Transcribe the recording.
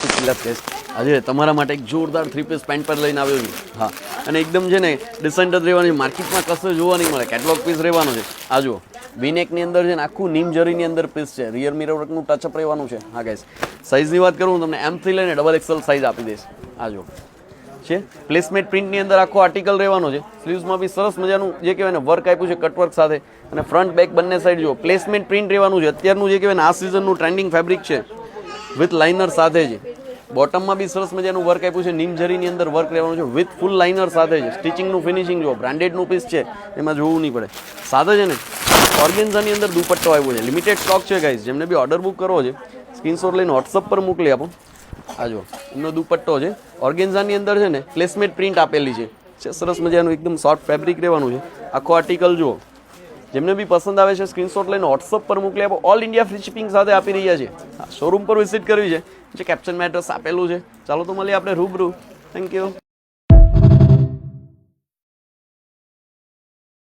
આજે તમારા માટે એક જોરદાર 3 પીસ પેન્ટ પર લઈને આવ્યો છું. હા, અને એકદમ છે ને ડિસેન્ટ જ રહેવાની, માર્કેટમાં કશે જોવા નહીં મળે, કેટલોગ પીસ રહેવાનો છે. આ જુઓ, વીનેકની અંદર છે ને આખું નીમ જરીની અંદર પીસ છે, રિયર મિરર વર્કનું ટચઅપ રહેવાનું છે. હા ગાઈસ, સાઇઝની વાત કરું હું તમને M3 લઈને XXL સાઇઝ આપી દઈશ. આ જુઓ છે પ્લેસમેન્ટ પ્રિન્ટની અંદર આખો આર્ટિકલ રહેવાનો છે. સ્લીવ્સમાં બી સરસ મજાનું જે કહેવાય ને વર્ક આપ્યું છે, કટવર્ક સાથે, અને ફ્રન્ટ બેક બંને સાઈડ જુઓ પ્લેસમેન્ટ પ્રિન્ટ રહેવાનું છે. અત્યારનું જે કહેવાય ને આ સિઝનનું ટ્રેન્ડિંગ ફેબ્રિક છે વિથ લાઇનર સાથે છે. બોટમમાં બી સરસ મજાનું વર્ક આપ્યું છે, નીમ જરીની અંદર વર્ક રહેવાનું છે વિથ ફૂલ લાઇનર સાથે છે. સ્ટિચિંગનું ફિનિશિંગ જુઓ, બ્રાન્ડેડનું પીસ છે, એમાં જોવું નહીં પડે. સાથે છે ને ઓર્ગેન્ઝાની અંદર દુપટ્ટો આવ્યો છે, લિમિટેડ સ્ટોક છે ગાઈસ. જેમને બી ઓર્ડર બુક કરવો છે સ્ક્રીનશોટ લઈને વોટ્સઅપ પર મોકલી આપો. આ જો એમનો દુપટ્ટો છે, ઓર્ગેન્ઝાની અંદર છે ને પ્લેસમેન્ટ પ્રિન્ટ આપેલી છે, સરસ મજાનું એકદમ સોફ્ટ ફેબ્રિક રહેવાનું છે. આખો આર્ટિકલ જુઓ, જેમને બી પસંદ આવે છે સ્ક્રીનશોટ લઈને વોટ્સઅપ પર મોકલી આપો. ઓલ ઇન્ડિયા ફ્રી શિપિંગ સાથે આપી રહ્યા છે. શોરૂમ પર વિઝિટ કરવી છે, જે કેપ્શનમાં એડ્રેસ આપેલું છે. ચાલો તો મળીએ આપણે રૂબરૂ. Thank you.